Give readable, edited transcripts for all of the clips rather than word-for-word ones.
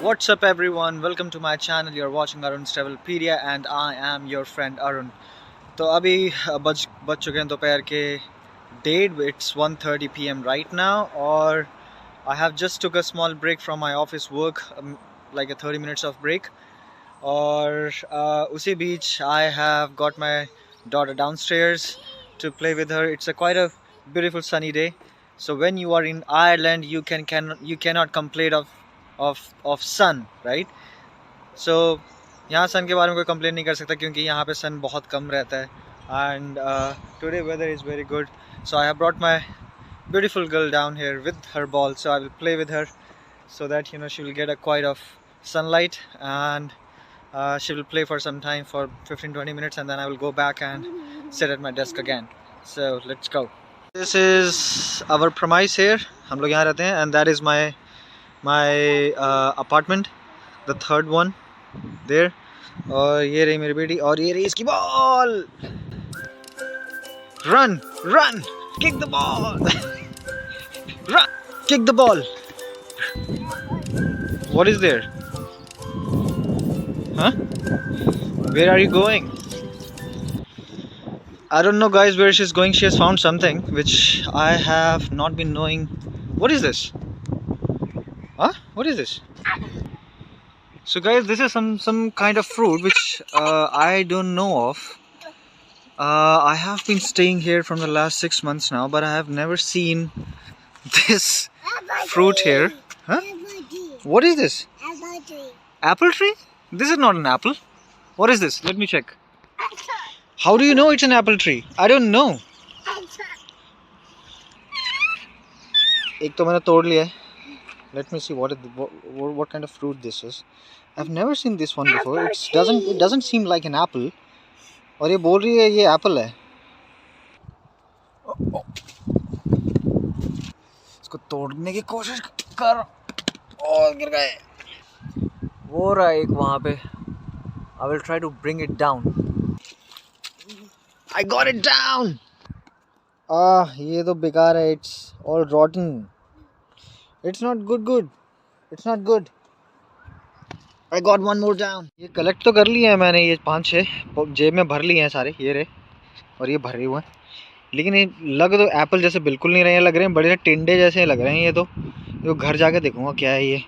What's up everyone, welcome to my channel. You're watching Arun's Travelpedia and I am your friend Arun. तो अभी बज चुके हैं दोपहर के 1:30. It's 1:30 PM right now और I have just took a small break from my office work, like a 30 minutes of break. और उसी बीच I have got my daughter downstairs to play with her. It's quite a beautiful sunny day. So when you are in Ireland, you cannot complain of sun, right? So यहाँ सन के बारे में कोई complain नहीं कर सकता क्योंकि यहाँ पे सन बहुत कम रहता है. And today weather is very good. So I have brought my beautiful girl down here with her ball. So I will play with her so that she will get a quite of sunlight and she will play for some time for 15-20 minutes and then I will go back and sit at my desk again. So let's go. This is our premise here. हम लोग यहाँ रहते हैं and that is my apartment, the third one there. और ये रही मेरी बेटी और ये रही इसकी ball. Run, kick the ball. Run, kick the ball. What is there? Huh? Where are you going? I don't know guys where she's going. She has found something which I have not been knowing. What is this? Huh? What is this? So guys, this is some kind of fruit which I don't know of. I have been staying here from the last 6 months now, but I have never seen this fruit here. Huh? What is this? Apple tree. Apple tree? This is not an apple. What is this? Let me check. How do you know it's an apple tree? I don't know. एक तो मैंने तोड़ लिया है. Let me see what kind of fruit this is. I've never seen this one before. It doesn't seem like an apple. और ये बोल रही है ये एप्पल है. इसको तोड़ने की कोशिश कर और गिर गए. वो रहा एक वहाँ पे. I will try to bring it down. I got it down. ये तो बेकार है. It's all rotten. It's not good. It's not good. I got one more down. ये कलेक्ट तो कर लिया है मैंने. ये 5-6 जेब में भर लिए हैं सारे. ये रहे और ये भरे हुए हैं. लेकिन ये लग तो एप्पल जैसे बिल्कुल नहीं रहे हैं. लग रहे हैं बड़े से टिंडे जैसे लग रहे हैं. ये तो घर जाके देखूँगा क्या है ये.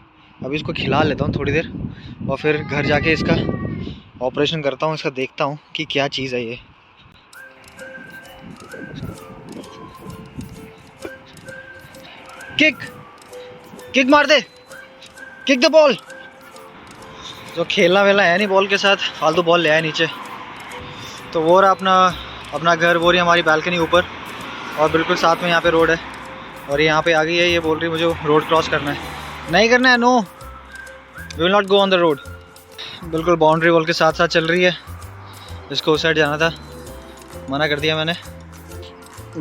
अभी इसको खिला लेता हूँ थोड़ी देर और फिर घर जाके इसका ऑपरेशन करता हूँ. इसका देखता हूँ कि क्या चीज़ है ये. किक मार दे. Kick the ball. जो खेलना वेलना है नहीं बॉल के साथ, फालतू बॉल ले आया नीचे. तो वो रहा अपना घर. वो रही हमारी बालकनी ऊपर और बिल्कुल साथ में यहाँ पे रोड है. और ये यहाँ पे आ गई है. ये बोल रही है मुझे रोड क्रॉस करना है. नहीं करना है. No, we will not go on the road. बिल्कुल बाउंड्री वॉल के साथ साथ चल रही है. इसको उस साइड जाना था, मना कर दिया मैंने.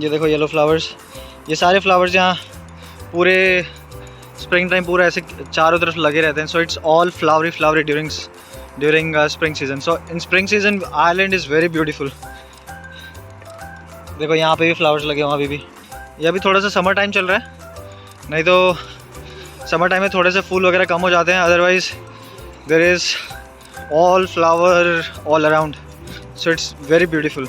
ये देखो येलो फ्लावर्स. ये सारे फ्लावर्स यहाँ पूरे स्प्रिंग टाइम पूरा ऐसे चारों तरफ लगे रहते हैं. So it's all flowery during spring season. So in spring season Ireland is very beautiful. देखो यहाँ पे भी फ्लावर्स लगे हुए. अभी भी ये अभी थोड़ा सा समर टाइम चल रहा है. नहीं तो समर टाइम में थोड़े से फूल वगैरह कम हो जाते हैं. Otherwise there is all flower all around. So it's very beautiful.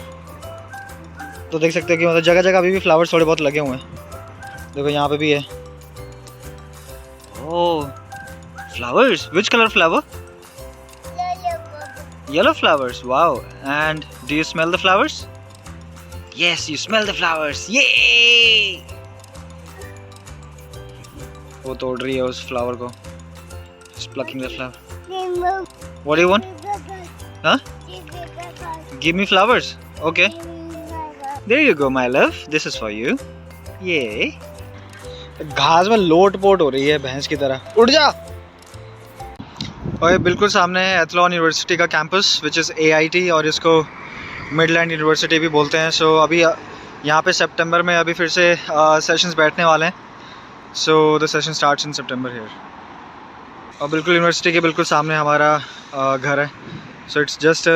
तो देख सकते हो कि मतलब जगह अभी भी फ्लावर्स थोड़े बहुत लगे हुए हैं. देखो यहाँ पे भी है. Oh, flowers. Which color flower? Yellow flowers. Wow. And do you smell the flowers? Yes, you smell the flowers. Yay! वो तोड़ रही है उस flower को. Just plucking the flower. What do you want? Huh? Give me flowers. Okay. There you go, my love. This is for you. Yay! घास में लोट pot हो रही है भैंस की तरह. उठ जा. और बिल्कुल सामने है एथलॉन यूनिवर्सिटी का कैंपस विच इज़ AIT और इसको मिडलैंड यूनिवर्सिटी भी बोलते हैं. सो अभी यहाँ पे सितंबर में अभी फिर से सेशंस बैठने वाले हैं. So the session starts in September here. और बिल्कुल यूनिवर्सिटी के बिल्कुल सामने हमारा घर है. So it's just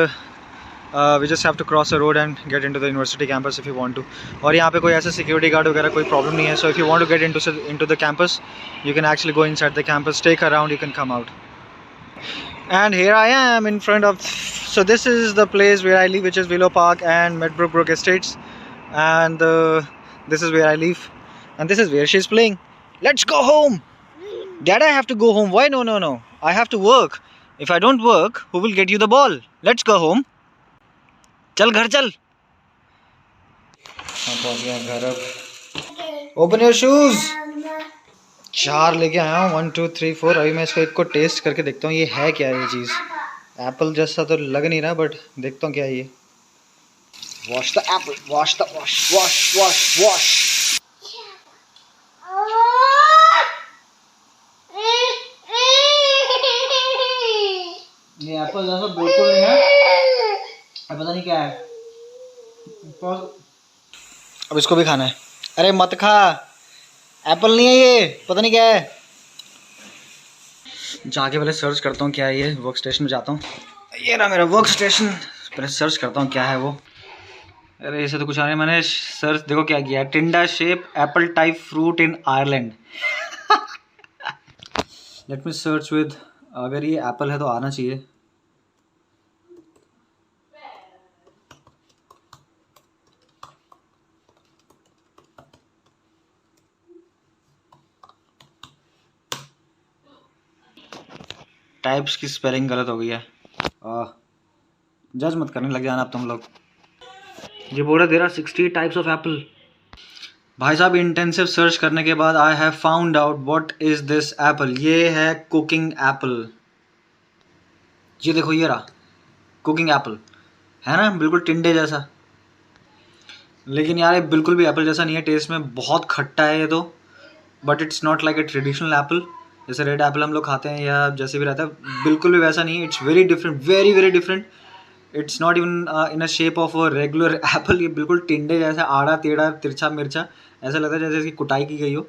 we just have to cross a road and get into the university campus if you want to. और यहाँ पे कोई ऐसा security guard वगैरह कोई problem नहीं है. So if you want to get into the campus, you can actually go inside the campus, take a round, you can come out. And here I am in front of. So this is the place where I live, which is Willow Park and Medbrook Brook Estates, and this is where I live, and this is where she's playing. Let's go home. Dad, I have to go home. Why? No, no, no. I have to work. If I don't work, who will get you the ball? Let's go home. चल घर चल. हाँ पहुँच गया घर अब. Open your shoes. 4 लेके आया हूँ 1 2 3 4. अभी मैं इसको एक को टेस्ट करके देखता हूँ ये है क्या ये चीज़. एप्पल जैसा तो लग नहीं रहा बट देखता हूँ क्या है ये. Wash the Apple. Wash the wash wash wash wash. ये एप्पल जैसा बिल्कुल नहीं है. अब पता नहीं क्या है. अब इसको भी खाना है. अरे मत खा. एप्पल नहीं है ये. पता नहीं क्या है. जाके पहले सर्च करता हूँ क्या है ये. वर्क स्टेशन में जाता हूँ. ये रहा मेरा वर्क स्टेशन. पहले सर्च करता हूँ क्या है वो. अरे ऐसे तो कुछ आ नहीं. मैंने सर्च देखो क्या किया. टिंडा shape Apple type fruit in Ireland. Let me search with. अगर ये एप्पल है तो आना चाहिए. टाइप्स की स्पेलिंग गलत हो गई है. जज मत करने लग जाना अब तुम लोग. ये बोल रहा तेरा 60 टाइप्स ऑफ एप्पल. भाई साहब इंटेंसिव सर्च करने के बाद I have found out what is this Apple. ये है कुकिंग एप्पल. ये देखो ये रहा कुकिंग एप्पल. है ना बिल्कुल टिंडे जैसा. लेकिन यार ये बिल्कुल भी एप्पल जैसा नहीं है. टेस्ट में बहुत खट्टा है ये तो. But it's not like a traditional Apple. जैसे रेड एप्पल हम लोग खाते हैं या जैसे भी रहता है बिल्कुल भी वैसा नहीं है. It's very different. Very very different. It's not even in a shape of a regular Apple. ये बिल्कुल टिंडे जैसा आड़ा टेढ़ा तिरछा मिर्चा ऐसा लगता है जैसे इसकी कुटाई की गई हो.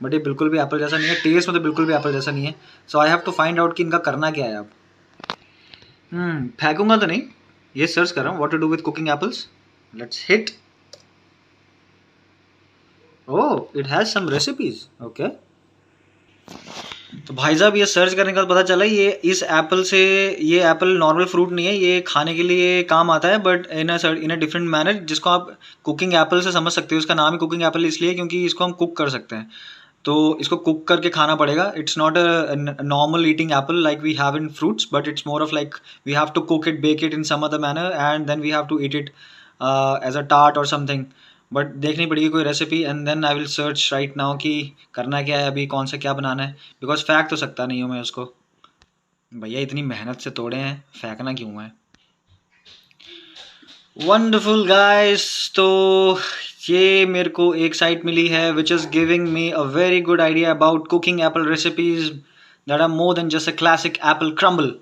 बट ये बिल्कुल भी एप्पल जैसा नहीं है. टेस्ट में तो बिल्कुल भी एप्पल जैसा नहीं है. So I have to find out कि इनका करना क्या है अब. फेंकूंगा तो नहीं. ये सर्च कर रहा हूँ what to do with cooking apples. Let's hit. Oh it has some recipes. Okay. तो भाई साहब ये सर्च करने का पता चला ये इस एप्पल से. ये एप्पल नॉर्मल फ्रूट नहीं है. ये खाने के लिए काम आता है but in a different manner जिसको आप कुकिंग एप्पल से समझ सकते हो. इसका नाम ही कुकिंग एप्पल इसलिए क्योंकि इसको हम कुक कर सकते हैं. तो इसको कुक करके खाना पड़ेगा. It's not a normal eating apple like we have in fruits but it's more of like we have to cook it bake it in some other manner and then we have to eat it as a tart और something. But देखनी पड़ेगी कोई recipe and then I will search right now कि करना क्या है अभी कौन सा क्या बनाना है. बिकॉज फेंक तो सकता नहीं हूँ मैं उसको. भैया इतनी मेहनत से तोड़े हैं फेंकना क्यों है. Wonderful guys. तो ये मेरे को एक साइट मिली है which is giving me a very good idea about cooking apple recipes that are more than just a classic apple crumble.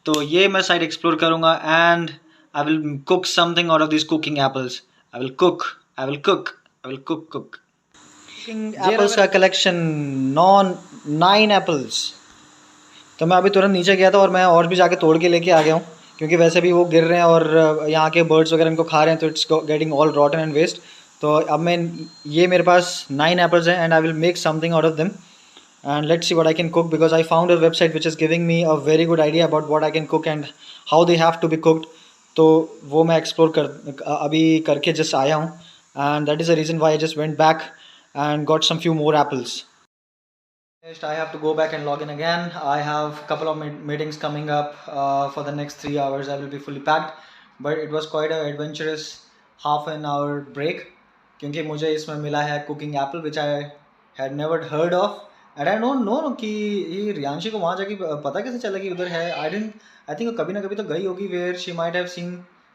तो ये मैं साइट एक्सप्लोर करूँगा and I will cook something out of this cooking apples. I will cook. I will cook. I will cook. Apples का collection. 9 apples. तो मैं अभी तुरंत नीचे गया था और मैं और भी जाके तोड़ के लेके आ गया हूँ क्योंकि वैसे भी वो गिर रहे हैं और यहाँ के बर्ड्स वगैरह इनको खा रहे हैं तो it's getting all rotten and waste. तो अब मैं ये मेरे पास 9 एप्पल्स हैं and I will make something out of them and let's see what I can cook because I found a website which is giving me a very good idea about what I can cook and how they have to be cooked. तो वो मैं explore अभी करके just आया हूँ. And that is the reason why I just went back and got some few more apples. Next, I have to go back and log in again. I have a couple of meetings coming up for the next 3 hours. I will be fully packed. But it was quite an adventurous half an hour break. क्योंकि मुझे इसमें मिला है cooking apple which I had never heard of. And I don't know कि ये रियांशी को वहाँ जाके पता कैसे चला कि उधर है. I think कभी ना कभी तो गई होगी where she might have seen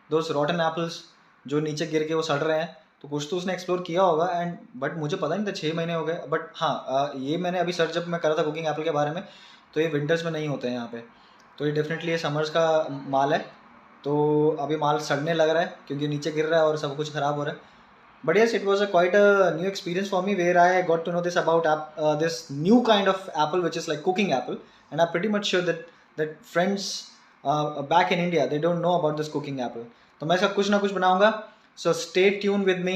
those rotten apples जो नीचे गिर के वो सड़ रहे हैं. तो कुछ तो उसने एक्सप्लोर किया होगा एंड बट मुझे पता नहीं था 6 महीने हो गए. बट हाँ ये मैंने अभी सर्च जब मैं करा था कुकिंग एप्पल के बारे में तो ये विंटर्स में नहीं होते हैं यहाँ पे. तो ये डेफिनेटली ये समर्स का माल है. तो अभी माल सड़ने लग रहा है क्योंकि नीचे गिर रहा है और सब कुछ ख़राब हो रहा है. But yes it was a quite a new experience for me where I got to know this about this new kind of apple which is like cooking apple and I pretty much sure that friends back in India they don't know about this cooking apple. तो मैं इसका कुछ ना कुछ बनाऊँगा. So stay tune with me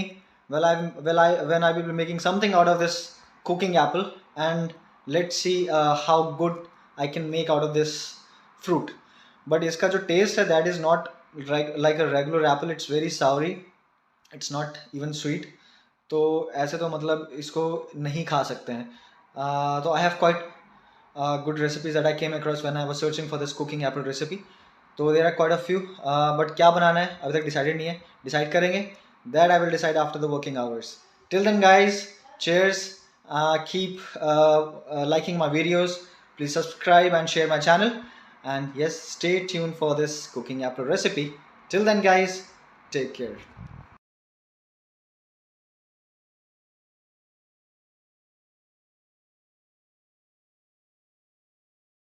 when I will be making something out of this cooking apple and let's see how good I can make out of this fruit. But इसका जो taste है, that is not like a regular apple. It's very soury. It's not even sweet. तो ऐसे तो मतलब इसको नहीं खा सकते हैं. तो I have quite good recipes that I came across when I was searching for this cooking apple recipe. तो there are quite a few, but क्या बनाना है अभी तक decided नहीं है. Decide करेंगे. That I will decide after the working hours. Till then, guys, cheers. Keep liking my videos. Please subscribe and share my channel. And yes, stay tuned for this cooking apple recipe. Till then, guys, take care.